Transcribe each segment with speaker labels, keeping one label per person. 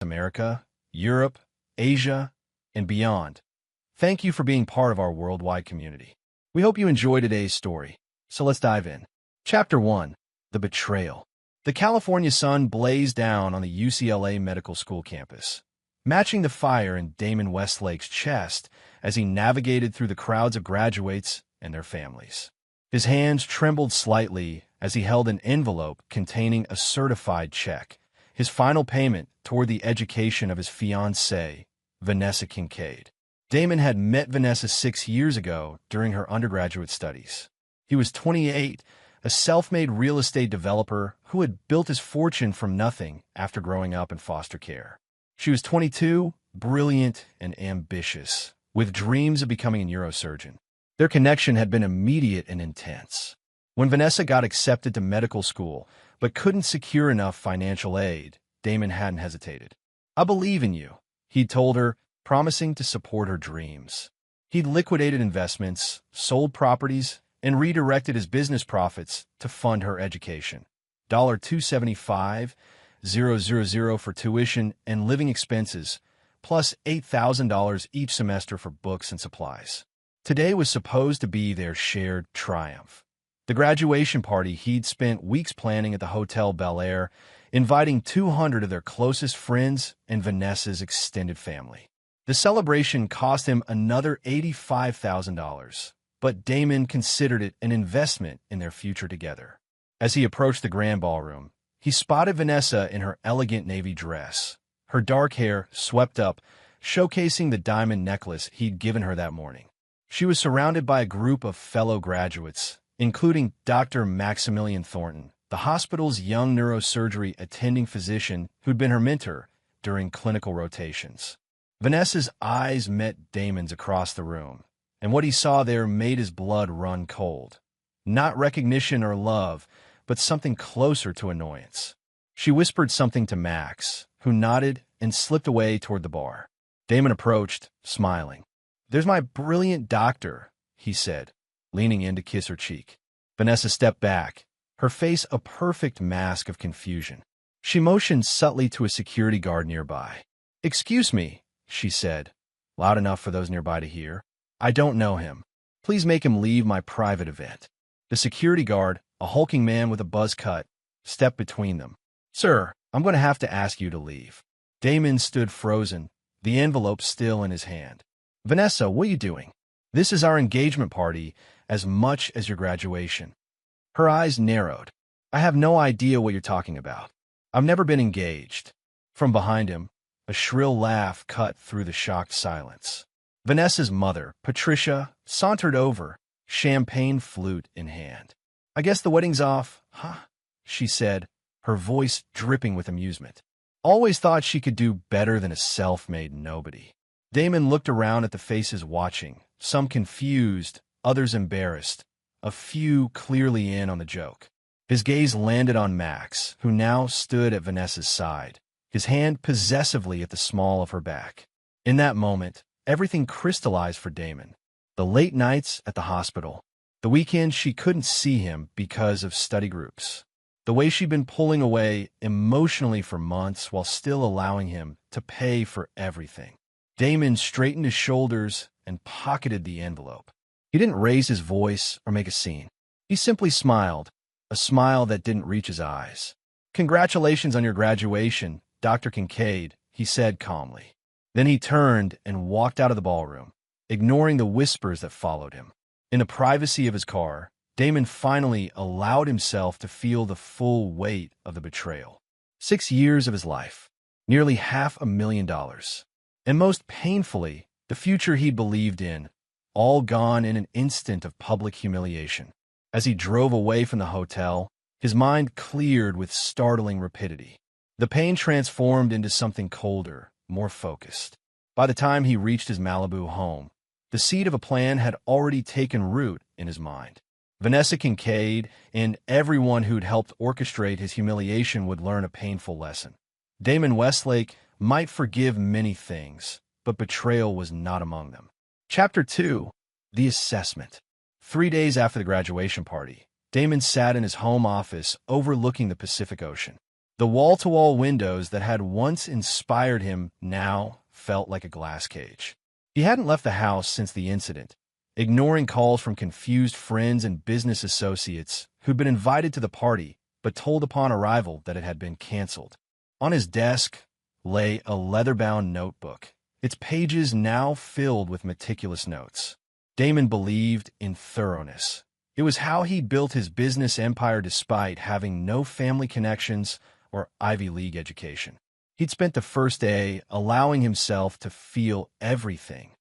Speaker 1: America, Europe, Asia, and beyond. Thank you for being part of our worldwide community. We hope you enjoy today's story. So let's dive in. Chapter 1. The Betrayal. The California sun blazed down on the UCLA Medical School campus, matching the fire in Damon Westlake's chest as he navigated through the crowds of graduates and their families. His hands trembled slightly as he held an envelope containing a certified check, his final payment toward the education of his fiancée, Vanessa Kincaid. Damon had met Vanessa 6 years ago during her undergraduate studies. He was 28, a self-made real estate developer who had built his fortune from nothing after growing up in foster care. She was 22, brilliant and ambitious, with dreams of becoming a neurosurgeon. Their connection had been immediate and intense. When Vanessa got accepted to medical school but couldn't secure enough financial aid, Damon hadn't hesitated. "I believe in you," he'd told her, promising to support her dreams. He'd liquidated investments, sold properties, and redirected his business profits to fund her education. $275,000 for tuition and living expenses, plus $8,000 each semester for books and supplies. Today was supposed to be their shared triumph. The graduation party he'd spent weeks planning at the Hotel Bel Air, inviting 200 of their closest friends and Vanessa's extended family. The celebration cost him another $85,000, but Damon considered it an investment in their future together. As he approached the grand ballroom, he spotted Vanessa in her elegant navy dress, her dark hair swept up, showcasing the diamond necklace he'd given her that morning. She was surrounded by a group of fellow graduates, including Dr. Maximilian Thornton, the hospital's young neurosurgery attending physician who'd been her mentor during clinical rotations. Vanessa's eyes met Damon's across the room, and what he saw there made his blood run cold. Not recognition or love, but something closer to annoyance. She whispered something to Max, who nodded and slipped away toward the bar. Damon approached, smiling. "There's my brilliant doctor," he said, leaning in to kiss her cheek. Vanessa stepped back, her face a perfect mask of confusion. She motioned subtly to a security guard nearby. "Excuse me," she said, loud enough for those nearby to hear. "I don't know him. Please make him leave my private event." The security guard, a hulking man with a buzz cut, stepped between them. "Sir, I'm going to have to ask you to leave." Damon stood frozen, the envelope still in his hand. "Vanessa, what are you doing? This is our engagement party as much as your graduation." Her eyes narrowed. "I have no idea what you're talking about. I've never been engaged." From behind him, a shrill laugh cut through the shocked silence. Vanessa's mother, Patricia, sauntered over, champagne flute in hand. "I guess the wedding's off, huh?" she said, her voice dripping with amusement. Always thought she could do better than a self-made nobody. Damon looked around at the faces watching, some confused, others embarrassed, a few clearly in on the joke. His gaze landed on Max, who now stood at Vanessa's side, his hand possessively at the small of her back. In that moment, everything crystallized for Damon. The late nights at the hospital, the weekends she couldn't see him because of study groups, the way she'd been pulling away emotionally for months while still allowing him to pay for everything. Damon straightened his shoulders and pocketed the envelope. He didn't raise his voice or make a scene. He simply smiled, a smile that didn't reach his eyes. "Congratulations on your graduation, Dr. Kincaid," he said calmly. Then he turned and walked out of the ballroom, ignoring the whispers that followed him. In the privacy of his car, Damon finally allowed himself to feel the full weight of the betrayal. 6 years of his life, nearly $500,000, and most painfully, the future he believed in, all gone in an instant of public humiliation. As he drove away from the hotel, his mind cleared with startling rapidity. The pain transformed into something colder, more focused. By the time he reached his Malibu home, the seed of a plan had already taken root in his mind. Vanessa Kincaid and everyone who'd helped orchestrate his humiliation would learn a painful lesson. Damon Westlake might forgive many things, but betrayal was not among them. Chapter 2. The Assessment. 3 days after the graduation party, Damon sat in his home office overlooking the Pacific Ocean. The wall-to-wall windows that had once inspired him now felt like a glass cage. He hadn't left the house since the incident, ignoring calls from confused friends and business associates who'd been invited to the party but told upon arrival that it had been canceled. On his desk lay a leather-bound notebook, its pages now filled with meticulous notes. Damon believed in thoroughness. It was how he built his business empire despite having no family connections or Ivy League education. He'd spent the first day allowing himself to feel everything: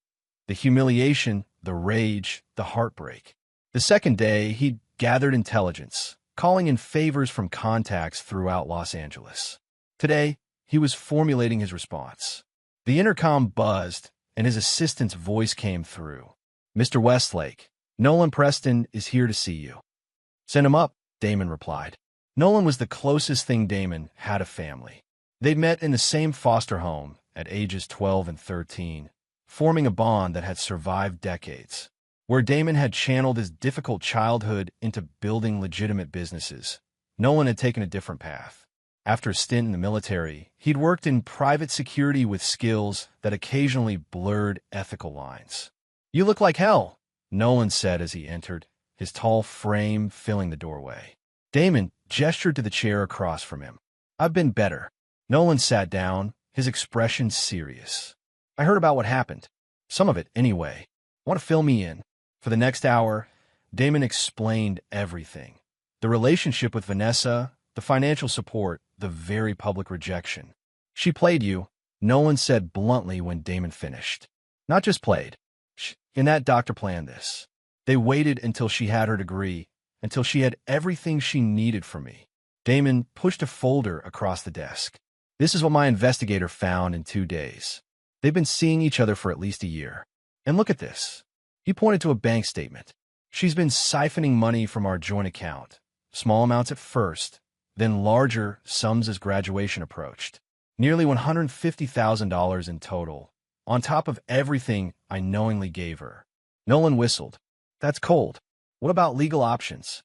Speaker 1: the humiliation, the rage, the heartbreak. The second day, he'd gathered intelligence, calling in favors from contacts throughout Los Angeles. Today, he was formulating his response. The intercom buzzed, and his assistant's voice came through. "Mr. Westlake, Nolan Preston is here to see you." "Send him up," Damon replied. Nolan was the closest thing Damon had a family. They'd met in the same foster home at ages 12 and 13, forming a bond that had survived decades. Where Damon had channeled his difficult childhood into building legitimate businesses, Nolan had taken a different path. After a stint in the military, he'd worked in private security with skills that occasionally blurred ethical lines. "You look like hell," Nolan said as he entered, his tall frame filling the doorway. Damon gestured to the chair across from him. "I've been better." Nolan sat down, his expression serious. "I heard about what happened. Some of it, anyway. Want to fill me in?" For the next hour, Damon explained everything. The relationship with Vanessa, the financial support, the very public rejection. "She played you," Nolan said bluntly when Damon finished. "Not just played. In that doctor planned this. They waited until she had her degree, until she had everything she needed from me." Damon pushed a folder across the desk. "This is what my investigator found in 2 days. They've been seeing each other for at least a year. And look at this." He pointed to a bank statement. "She's been siphoning money from our joint account, small amounts at first, then larger sums as graduation approached. Nearly $150,000 in total, on top of everything I knowingly gave her." Nolan whistled. "That's cold. What about legal options?"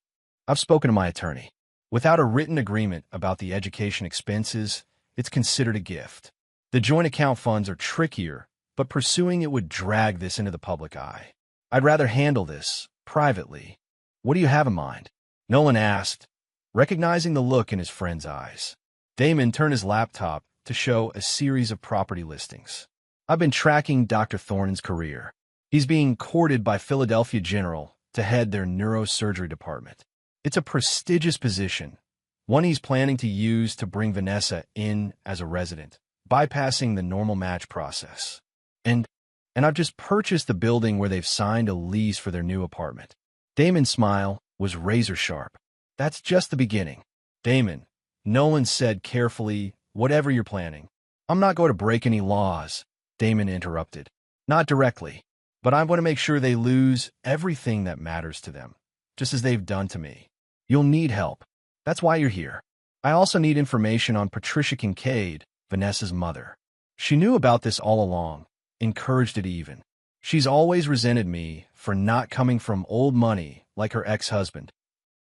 Speaker 1: "I've spoken to my attorney. Without a written agreement about the education expenses, it's considered a gift. The joint account funds are trickier, but pursuing it would drag this into the public eye. I'd rather handle this privately." "What do you have in mind?" Nolan asked, recognizing the look in his friend's eyes. Damon turned his laptop to show a series of property listings. "I've been tracking Dr. Thornton's career. He's being courted by Philadelphia General to head their neurosurgery department. It's a prestigious position, one he's planning to use to bring Vanessa in as a resident, bypassing the normal match process. And I've just purchased the building where they've signed a lease for their new apartment." Damon's smile was razor sharp. "That's just the beginning." "Damon," Nolan said carefully, "whatever you're planning." "I'm not going to break any laws," Damon interrupted. "Not directly, but I'm going to make sure they lose everything that matters to them, just as they've done to me. You'll need help. That's why you're here. I also need information on Patricia Kincaid, Vanessa's mother. She knew about this all along, encouraged it even. She's always resented me for not coming from old money like her ex-husband."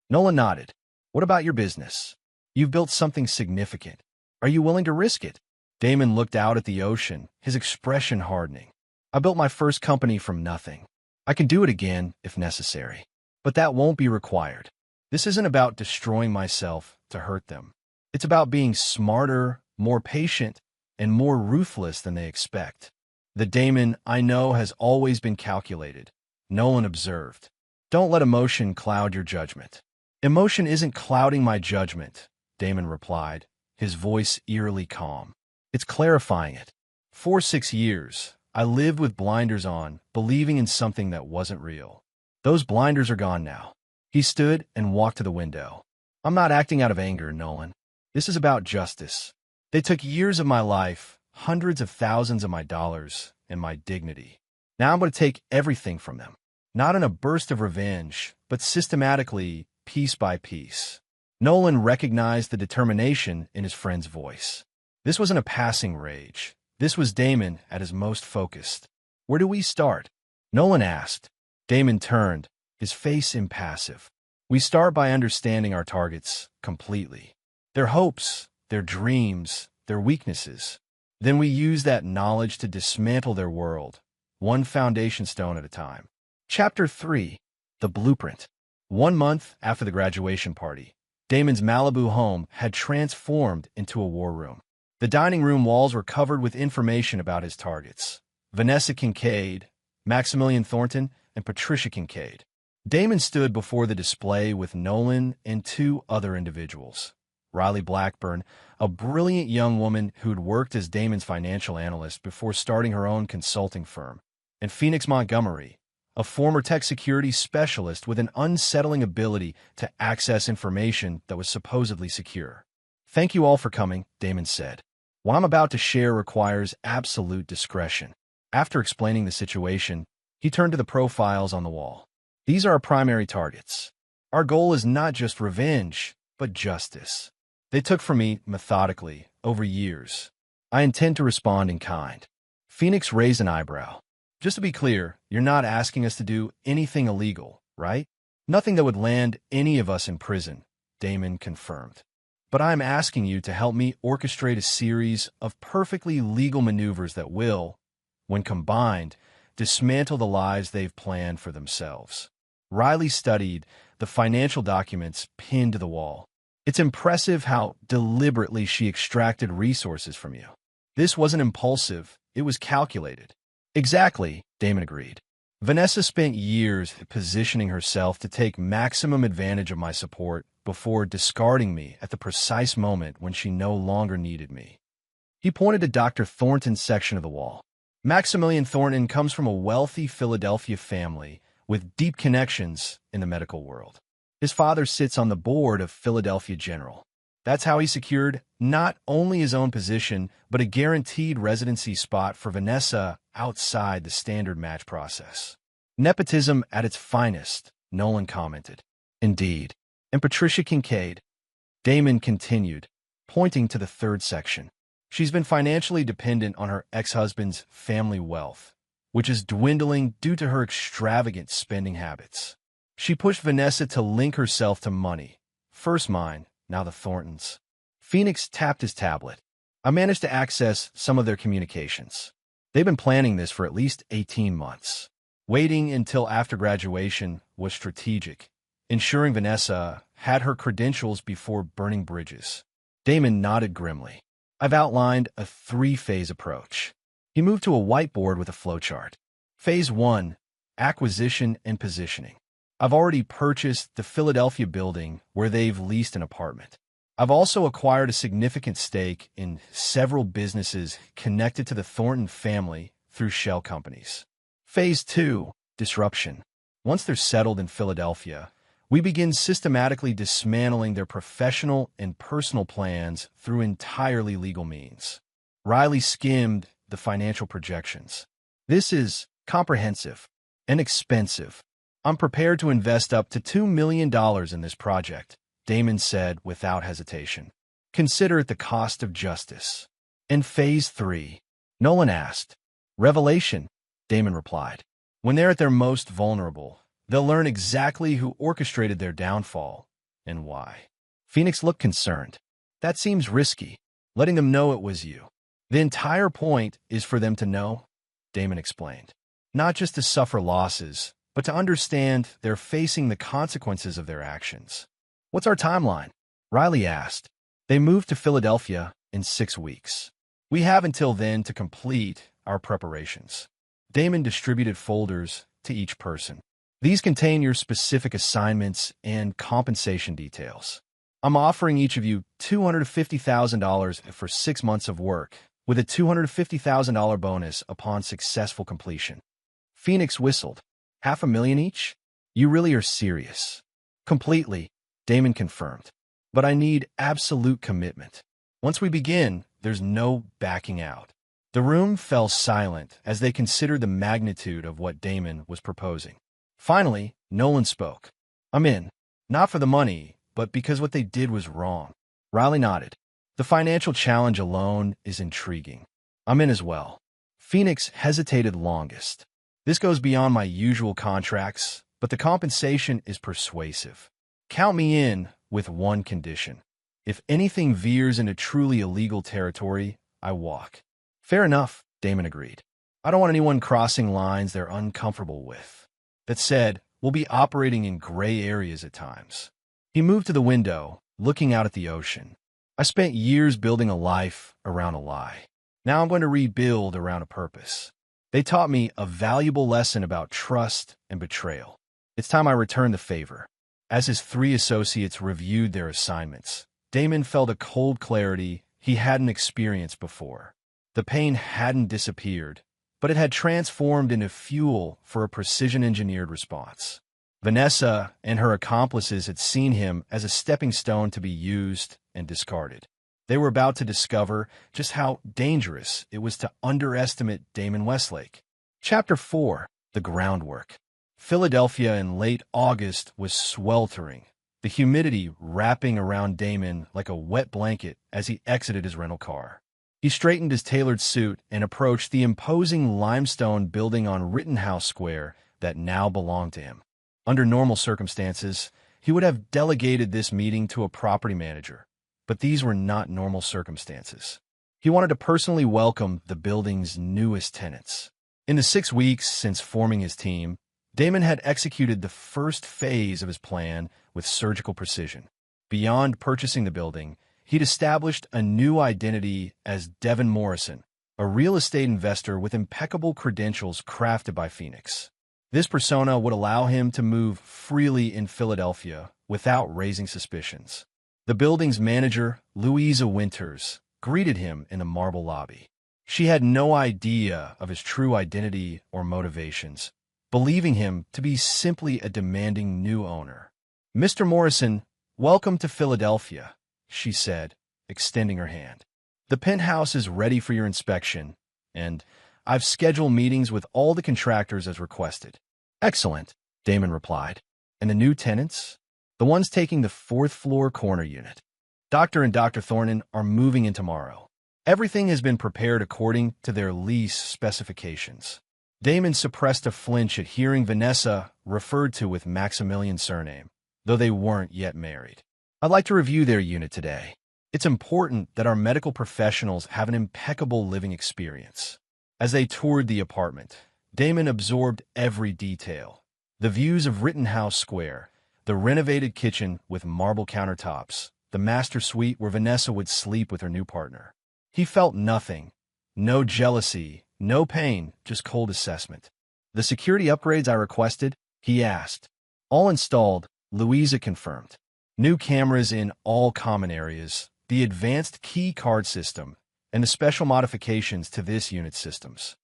Speaker 1: Nolan nodded. "What about your business? You've built something significant. Are you willing to risk it?" Damon looked out at the ocean, his expression hardening. "I built my first company from nothing. I can do it again if necessary. But that won't be required. This isn't about destroying myself to hurt them. It's about being smarter, more patient, and more ruthless than they expect." "The Damon I know has always been calculated," Nolan observed. "Don't let emotion cloud your judgment." "Emotion isn't clouding my judgment," Damon replied, his voice eerily calm. "It's clarifying it. For 6 years, I lived with blinders on, believing in something that wasn't real. Those blinders are gone now." He stood and walked to the window. "I'm not acting out of anger, Nolan. This is about justice. They took years of my life, hundreds of thousands of my dollars, and my dignity. Now I'm going to take everything from them. Not in a burst of revenge, but systematically, piece by piece." Nolan recognized the determination in his friend's voice. This wasn't a passing rage. This was Damon at his most focused. "Where do we start?" Nolan asked. Damon turned, his face impassive. "We start by understanding our targets completely. Their hopes, their dreams, their weaknesses. Then we use that knowledge to dismantle their world, one foundation stone at a time. Chapter 3. The Blueprint. 1 month after the graduation party, Damon's Malibu home had transformed into a war room. The dining room walls were covered with information about his targets: Vanessa Kincaid, Maximilian Thornton, and Patricia Kincaid. Damon stood before the display with Nolan and 2 other individuals. Riley Blackburn, a brilliant young woman who'd worked as Damon's financial analyst before starting her own consulting firm, and Phoenix Montgomery, a former tech security specialist with an unsettling ability to access information that was supposedly secure. "Thank you all for coming," Damon said. "What I'm about to share requires absolute discretion." After explaining the situation, he turned to the profiles on the wall. "These are our primary targets. Our goal is not just revenge, but justice. They took from me methodically over years. I intend to respond in kind." Phoenix raised an eyebrow. "Just to be clear, you're not asking us to do anything illegal, right? Nothing that would land any of us in prison," Damon confirmed. "But I'm asking you to help me orchestrate a series of perfectly legal maneuvers that will, when combined, dismantle the lives they've planned for themselves." Riley studied the financial documents pinned to the wall. "It's impressive how deliberately she extracted resources from you. This wasn't impulsive, it was calculated." "Exactly," Damon agreed. "Vanessa spent years positioning herself to take maximum advantage of my support before discarding me at the precise moment when she no longer needed me." He pointed to Dr. Thornton's section of the wall. "Maximilian Thornton comes from a wealthy Philadelphia family with deep connections in the medical world. His father sits on the board of Philadelphia General. That's how he secured not only his own position, but a guaranteed residency spot for Vanessa outside the standard match process." "Nepotism at its finest," Nolan commented. "Indeed. And Patricia Kincaid," Damon continued, pointing to the 3rd section. "She's been financially dependent on her ex-husband's family wealth, which is dwindling due to her extravagant spending habits. She pushed Vanessa to link herself to money. First mine, now the Thorntons." Phoenix tapped his tablet. "I managed to access some of their communications. They've been planning this for at least 18 months. Waiting until after graduation was strategic, ensuring Vanessa had her credentials before burning bridges." Damon nodded grimly. "I've outlined a 3-phase approach." He moved to a whiteboard with a flowchart. "Phase 1, acquisition and positioning. I've already purchased the Philadelphia building where they've leased an apartment. I've also acquired a significant stake in several businesses connected to the Thornton family through shell companies." Phase 2, disruption. Once they're settled in Philadelphia, we begin systematically dismantling their professional and personal plans through entirely legal means. Riley skimmed the financial projections. "This is comprehensive and expensive. I'm prepared to invest up to $2 million in this project," Damon said without hesitation. "Consider it the cost of justice." "In Phase 3, Nolan asked. "Revelation," Damon replied. "When they're at their most vulnerable, they'll learn exactly who orchestrated their downfall and why." Phoenix looked concerned. "That seems risky, letting them know it was you." "The entire point is for them to know," Damon explained. "Not just to suffer losses, but to understand they're facing the consequences of their actions." "What's our timeline?" Riley asked. "They moved to Philadelphia in 6 weeks. We have until then to complete our preparations." Damon distributed folders to each person. "These contain your specific assignments and compensation details. I'm offering each of you $250,000 for 6 months of work, with a $250,000 bonus upon successful completion." Phoenix whistled. $500,000 each? You really are serious." "Completely," Damon confirmed. "But I need absolute commitment. Once we begin, there's no backing out." The room fell silent as they considered the magnitude of what Damon was proposing. Finally, Nolan spoke. "I'm in. Not for the money, but because what they did was wrong." Riley nodded. "The financial challenge alone is intriguing. I'm in as well." Phoenix hesitated longest. "This goes beyond my usual contracts, but the compensation is persuasive. Count me in with one condition. If anything veers into truly illegal territory, I walk. Fair enough, Damon agreed. I don't want anyone crossing lines they're uncomfortable with. That said, we'll be operating in gray areas at times. He moved to the window, looking out at the ocean. I spent years building a life around a lie. Now I'm going to rebuild around a purpose. They taught me a valuable lesson about trust and betrayal. It's time I return the favor. As his 3 associates reviewed their assignments, Damon felt a cold clarity he hadn't experienced before. The pain hadn't disappeared, but it had transformed into fuel for a precision-engineered response. Vanessa and her accomplices had seen him as a stepping stone to be used and discarded. They were about to discover just how dangerous it was to underestimate Damon Westlake. Chapter 4. The Groundwork. Philadelphia in late August was sweltering, the humidity wrapping around Damon like a wet blanket as he exited his rental car. He straightened his tailored suit and approached the imposing limestone building on Rittenhouse Square that now belonged to him. Under normal circumstances, he would have delegated this meeting to a property manager, but these were not normal circumstances. He wanted to personally welcome the building's newest tenants. In the 6 weeks since forming his team, Damon had executed the first phase of his plan with surgical precision. Beyond purchasing the building, he'd established a new identity as Devin Morrison, a real estate investor with impeccable credentials crafted by Phoenix. This persona would allow him to move freely in Philadelphia without raising suspicions. The building's manager, Louisa Winters, greeted him in the marble lobby. She had no idea of his true identity or motivations, believing him to be simply a demanding new owner. "Mr. Morrison, welcome to Philadelphia," she said, extending her hand. "The penthouse is ready for your inspection, and I've scheduled meetings with all the contractors as requested." "Excellent," Damon replied. "And the new tenants? The ones taking the 4th floor corner unit. Dr. and Dr. Thornton are moving in tomorrow. Everything has been prepared according to their lease specifications." Damon suppressed a flinch at hearing Vanessa referred to with Maximilian's surname, though they weren't yet married. "I'd like to review their unit today. It's important that our medical professionals have an impeccable living experience." As they toured the apartment, Damon absorbed every detail. The views of Rittenhouse Square, the renovated kitchen with marble countertops, the master suite where Vanessa would sleep with her new partner. He felt nothing. No jealousy, no pain, just cold assessment. "The security upgrades I requested?" he asked. "All installed," Louisa confirmed. "New cameras in all common areas, the advanced key card system, and the special modifications to this unit's systems."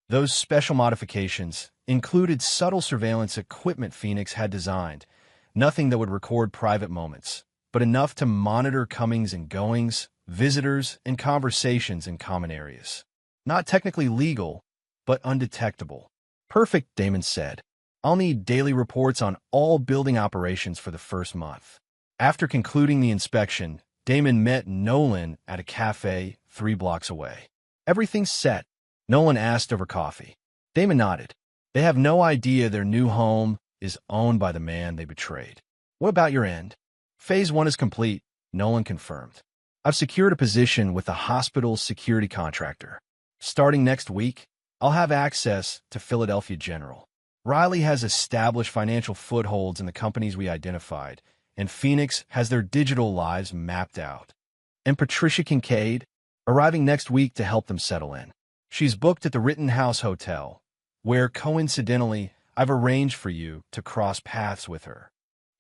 Speaker 1: Those special modifications included subtle surveillance equipment Phoenix had designed, nothing that would record private moments, but enough to monitor comings and goings, visitors, and conversations in common areas. Not technically legal, but undetectable. "Perfect," Damon said. "I'll need daily reports on all building operations for the first month." After concluding the inspection, Damon met Nolan at a cafe 3 blocks away. "Everything's set?" Nolan asked over coffee. Damon nodded. "They have no idea their new home is owned by the man they betrayed." "What about your end?" "Phase 1 is complete," Nolan confirmed. "I've secured a position with the hospital's security contractor. Starting next week, I'll have access to Philadelphia General. Riley has established financial footholds in the companies we identified, and Phoenix has their digital lives mapped out. And Patricia Kincaid, arriving next week to help them settle in. She's booked at the Rittenhouse Hotel, where, coincidentally, I've arranged for you to cross paths with her."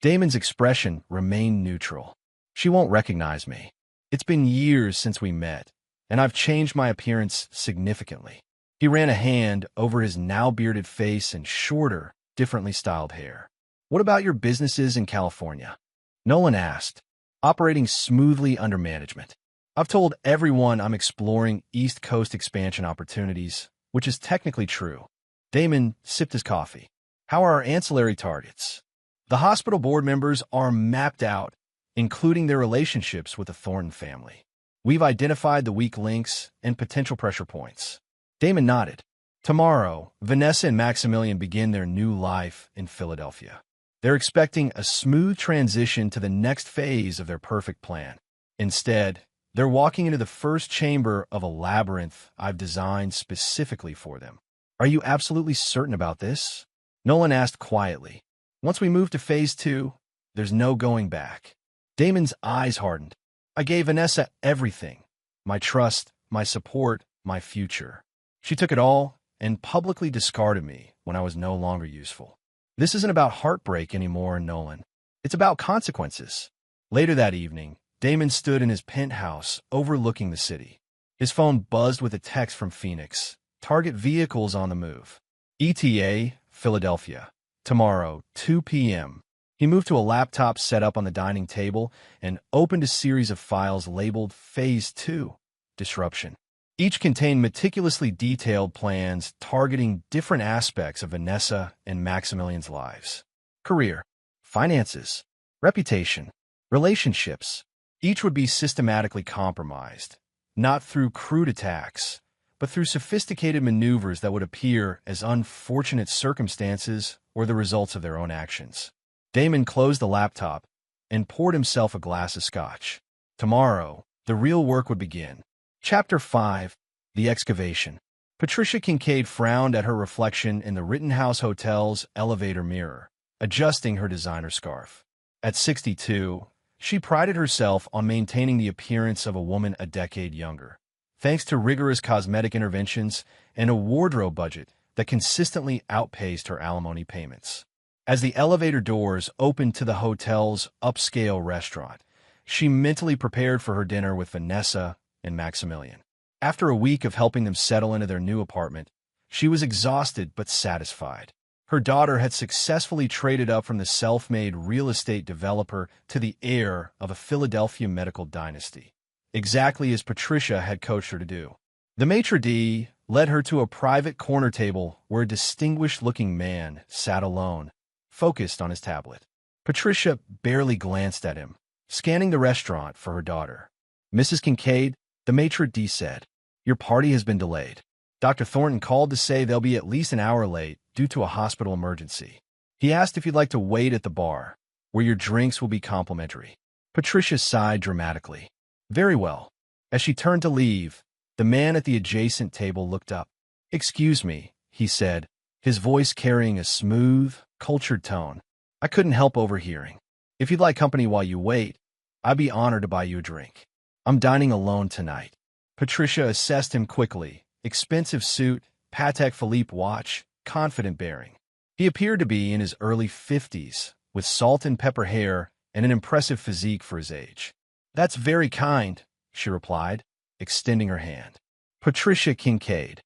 Speaker 1: Damon's expression remained neutral. "She won't recognize me. It's been years since we met, and I've changed my appearance significantly." He ran a hand over his now bearded face and shorter, differently styled hair. "What about your businesses in California?" Nolan asked, operating smoothly under management. "I've told everyone I'm exploring East Coast expansion opportunities, which is technically true." Damon sipped his coffee. "How are our ancillary targets?" "The hospital board members are mapped out, including their relationships with the Thornton family. We've identified the weak links and potential pressure points." Damon nodded. Tomorrow, Vanessa and Maximilian begin their new life in Philadelphia. They're expecting a smooth transition to the next phase of their perfect plan. Instead, they're walking into the first chamber of a labyrinth I've designed specifically for them. Are you absolutely certain about this? Nolan asked quietly. Once we move to phase 2, there's no going back. Damon's eyes hardened. I gave Vanessa everything. My trust, my support, my future. She took it all and publicly discarded me when I was no longer useful. This isn't about heartbreak anymore, Nolan. It's about consequences. Later that evening, Damon stood in his penthouse overlooking the city. His phone buzzed with a text from Phoenix. Target vehicles on the move. ETA, Philadelphia. Tomorrow, 2 p.m. He moved to a laptop set up on the dining table and opened a series of files labeled Phase 2, Disruption. Each contained meticulously detailed plans targeting different aspects of Vanessa and Maximilian's lives. Career, finances, reputation, relationships. Each would be systematically compromised, not through crude attacks, but through sophisticated maneuvers that would appear as unfortunate circumstances or the results of their own actions. Damon closed the laptop and poured himself a glass of scotch. Tomorrow, the real work would begin. Chapter 5, The Excavation. Patricia Kincaid frowned at her reflection in the Rittenhouse Hotel's elevator mirror, adjusting her designer scarf. At 62, she prided herself on maintaining the appearance of a woman a decade younger, thanks to rigorous cosmetic interventions and a wardrobe budget that consistently outpaced her alimony payments. As the elevator doors opened to the hotel's upscale restaurant, she mentally prepared for her dinner with Vanessa and Maximilian. After a week of helping them settle into their new apartment, she was exhausted but satisfied. Her daughter had successfully traded up from the self-made real estate developer to the heir of a Philadelphia medical dynasty, exactly as Patricia had coached her to do. The maitre d' led her to a private corner table where a distinguished-looking man sat alone, focused on his tablet. Patricia barely glanced at him, scanning the restaurant for her daughter. Mrs. Kincaid, the maitre d' said, "Your party has been delayed. Dr. Thornton called to say they'll be at least an hour late due to a hospital emergency. He asked if you'd like to wait at the bar, where your drinks will be complimentary." Patricia sighed dramatically. "Very well." As she turned to leave, the man at the adjacent table looked up. "Excuse me," he said, his voice carrying a smooth, cultured tone. "I couldn't help overhearing. If you'd like company while you wait, I'd be honored to buy you a drink. I'm dining alone tonight." Patricia assessed him quickly. Expensive suit, Patek Philippe watch, confident bearing. He appeared to be in his early 50s, with salt and pepper hair and an impressive physique for his age. "That's very kind," she replied, extending her hand. "Patricia Kincaid."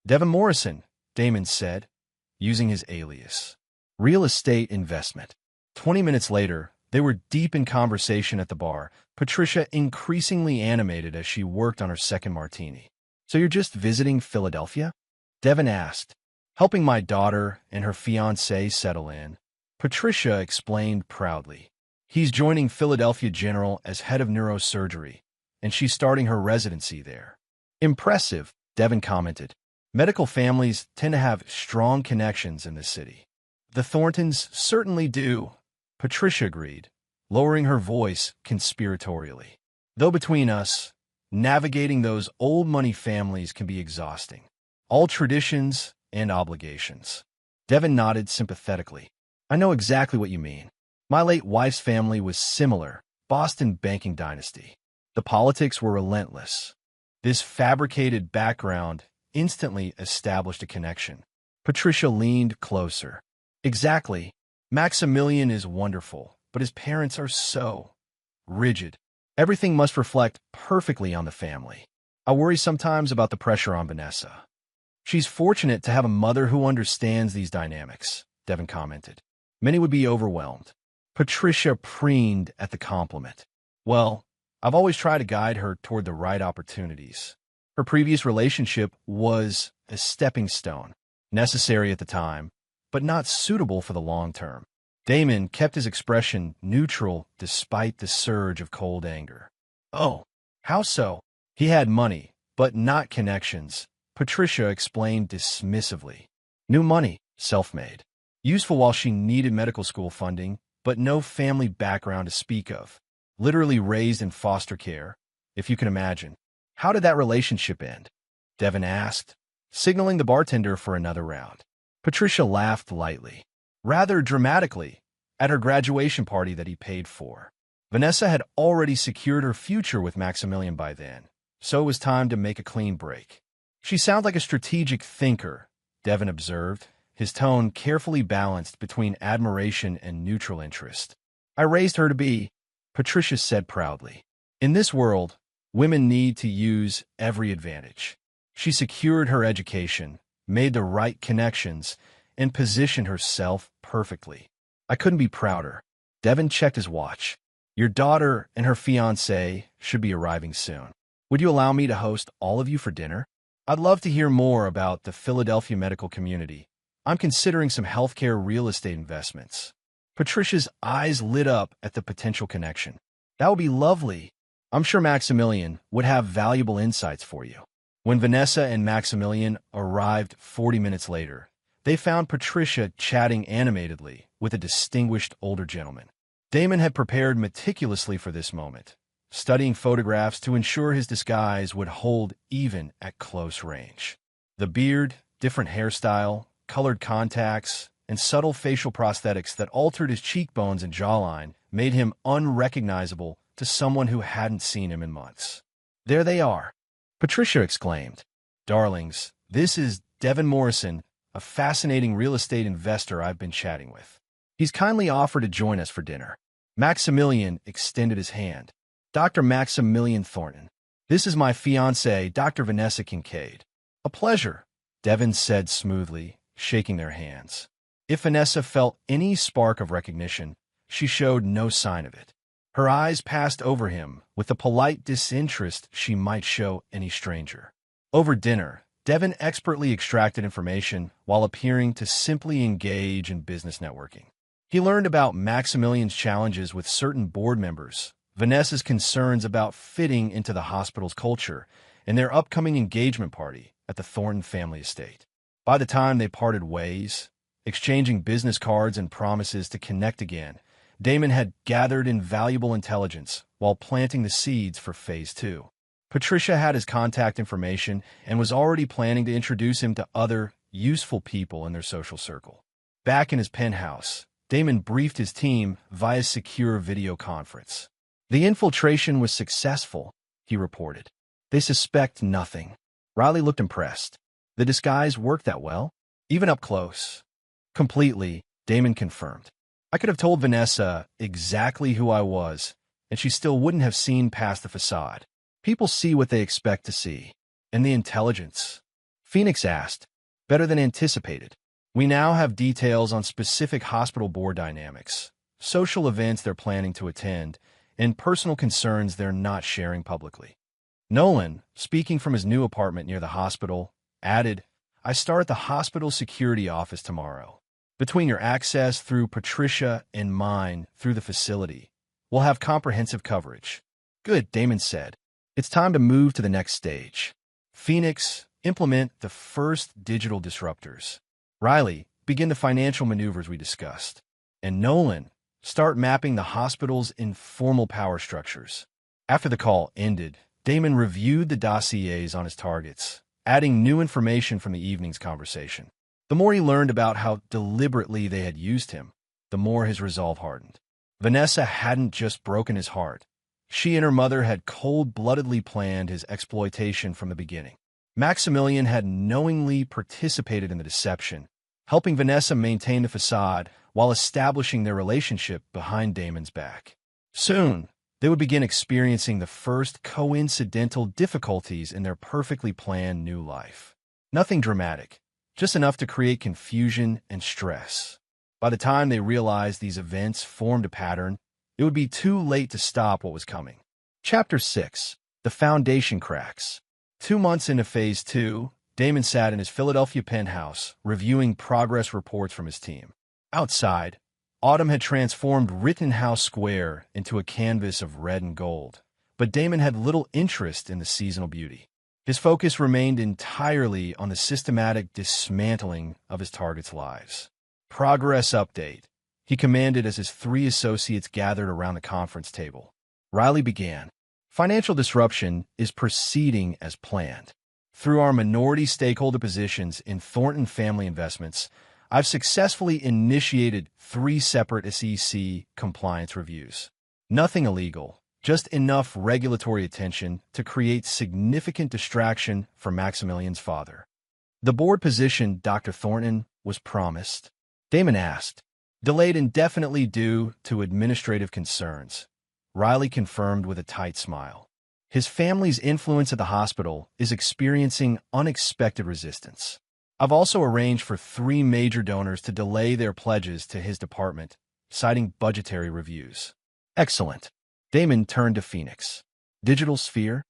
Speaker 1: "Devin Morrison," Damon said, using his alias. "Real estate investment." 20 minutes later, they were deep in conversation at the bar, Patricia increasingly animated as she worked on her second martini. "So you're just visiting Philadelphia?" Devin asked. "Helping my daughter and her fiancé settle in," Patricia explained proudly. "He's joining Philadelphia General as head of neurosurgery, and she's starting her residency there." "Impressive," Devin commented. "Medical families tend to have strong connections in this city." "The Thorntons certainly do," Patricia agreed, lowering her voice conspiratorially. "Though between us, navigating those old money families can be exhausting. All traditions and obligations." Devin nodded sympathetically. "I know exactly what you mean. My late wife's family was similar, Boston banking dynasty. The politics were relentless." This fabricated background instantly established a connection. Patricia leaned closer. "Exactly. Maximilian is wonderful, but his parents are so rigid. Everything must reflect perfectly on the family. I worry sometimes about the pressure on Vanessa." "She's fortunate to have a mother who understands these dynamics," Devin commented. "Many would be overwhelmed." Patricia preened at the compliment. "Well, I've always tried to guide her toward the right opportunities. Her previous relationship was a stepping stone, necessary at the time, but not suitable for the long term." Damon kept his expression neutral despite the surge of cold anger. "Oh, how so?" "He had money, but not connections," Patricia explained dismissively. "New money, self-made. Useful while she needed medical school funding, but no family background to speak of. literally raised in foster care, if you can imagine. How did that relationship end? Devin asked, signaling the bartender for another round. Patricia laughed lightly, rather dramatically, at her graduation party that he paid for. Vanessa had already secured her future with Maximilian by then, so it was time to make a clean break. She sounds like a strategic thinker, Devin observed, his tone carefully balanced between admiration and neutral interest. I raised her to be, Patricia said proudly. In this world, women need to use every advantage. She secured her education, made the right connections, and positioned herself perfectly. I couldn't be prouder. Devin checked his watch. Your daughter and her fiancé should be arriving soon. Would you allow me to host all of you for dinner? I'd love to hear more about the Philadelphia medical community. I'm considering some healthcare real estate investments. Patricia's eyes lit up at the potential connection. That would be lovely. I'm sure Maximilian would have valuable insights for you. When Vanessa and Maximilian arrived 40 minutes later, they found Patricia chatting animatedly with a distinguished older gentleman. Damon had prepared meticulously for this moment, studying photographs to ensure his disguise would hold even at close range. The beard, different hairstyle, colored contacts, and subtle facial prosthetics that altered his cheekbones and jawline made him unrecognizable to someone who hadn't seen him in months. There they are, Patricia exclaimed. Darlings, this is Devin Morrison, a fascinating real estate investor I've been chatting with. He's kindly offered to join us for dinner. Maximilian extended his hand. Dr. Maximilian Thornton. This is my fiancée, Dr. Vanessa Kincaid. A pleasure, Devin said smoothly, shaking their hands. If Vanessa felt any spark of recognition, she showed no sign of it. Her eyes passed over him with the polite disinterest she might show any stranger. Over dinner, Devin expertly extracted information while appearing to simply engage in business networking. He learned about Maximilian's challenges with certain board members, Vanessa's concerns about fitting into the hospital's culture, and their upcoming engagement party at the Thornton family estate. By the time they parted ways, exchanging business cards and promises to connect again, Damon had gathered invaluable intelligence while planting the seeds for Phase 2. Patricia had his contact information and was already planning to introduce him to other useful people in their social circle. Back in his penthouse, Damon briefed his team via secure video conference. The infiltration was successful, he reported. They suspect nothing. Riley looked impressed. The disguise worked that well, even up close. Completely, Damon confirmed. I could have told Vanessa exactly who I was, and she still wouldn't have seen past the facade. People see what they expect to see. And the intelligence? Phoenix asked. Better than anticipated. We now have details on specific hospital board dynamics, social events they're planning to attend, and personal concerns they're not sharing publicly. Nolan, speaking from his new apartment near the hospital, added, I start at the hospital security office tomorrow. Between your access through Patricia and mine through the facility, we'll have comprehensive coverage. Good, Damon said. It's time to move to the next stage. Phoenix, implement the first digital disruptors. Riley, begin the financial maneuvers we discussed. And Nolan, start mapping the hospital's informal power structures. After the call ended, Damon reviewed the dossiers on his targets, adding new information from the evening's conversation. The more he learned about how deliberately they had used him, the more his resolve hardened. Vanessa hadn't just broken his heart. She and her mother had cold-bloodedly planned his exploitation from the beginning. Maximilian had knowingly participated in the deception, helping Vanessa maintain the facade while establishing their relationship behind Damon's back. Soon, they would begin experiencing the first coincidental difficulties in their perfectly planned new life. Nothing dramatic, just enough to create confusion and stress. By the time they realized these events formed a pattern, it would be too late to stop what was coming. Chapter 6. The Foundation Cracks. 2 months into Phase 2, Damon sat in his Philadelphia penthouse, reviewing progress reports from his team. Outside, autumn had transformed Rittenhouse Square into a canvas of red and gold, but Damon had little interest in the seasonal beauty. His focus remained entirely on the systematic dismantling of his targets' lives. Progress update, he commanded as his 3 associates gathered around the conference table. Riley began. Financial disruption is proceeding as planned. Through our minority stakeholder positions in Thornton Family Investments, I've successfully initiated 3 separate SEC compliance reviews. Nothing illegal, just enough regulatory attention to create significant distraction for Maximilian's father. The board position Dr. Thornton was promised. Damon asked. Delayed indefinitely due to administrative concerns. Riley confirmed with a tight smile. His family's influence at the hospital is experiencing unexpected resistance. I've also arranged for 3 major donors to delay their pledges to his department, citing budgetary reviews. Excellent. Damon turned to Phoenix. Digital sphere?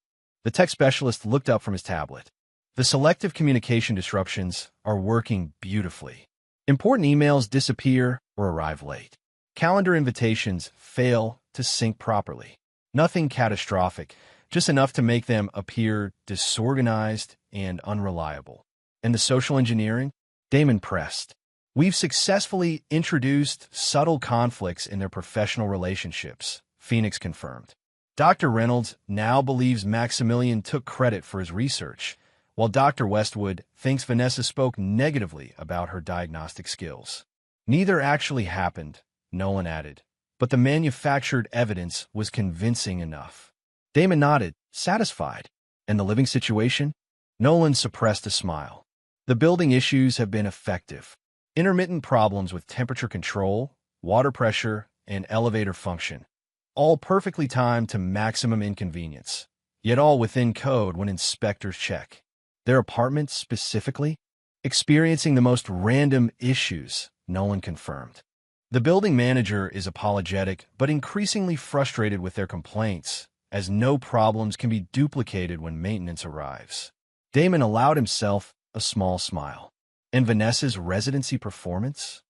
Speaker 1: The tech specialist looked up from his tablet. The selective communication disruptions are working beautifully. Important emails disappear or arrive late. Calendar invitations fail to sync properly. Nothing catastrophic, just enough to make them appear disorganized and unreliable. And the social engineering? Damon pressed. We've successfully introduced subtle conflicts in their professional relationships, Phoenix confirmed. Dr. Reynolds now believes Maximilian took credit for his research, while Dr. Westwood thinks Vanessa spoke negatively about her diagnostic skills. Neither actually happened, Nolan added, but the manufactured evidence was convincing enough. Damon nodded, satisfied. And the living situation? Nolan suppressed a smile. The building issues have been effective. Intermittent problems with temperature control, water pressure, and elevator function. All perfectly timed to maximum inconvenience, yet all within code when inspectors check. Their apartment specifically? Experiencing the most random issues, Nolan confirmed. The building manager is apologetic but increasingly frustrated with their complaints, as no problems can be duplicated when maintenance arrives. Damon allowed himself a small smile. And Vanessa's residency performance?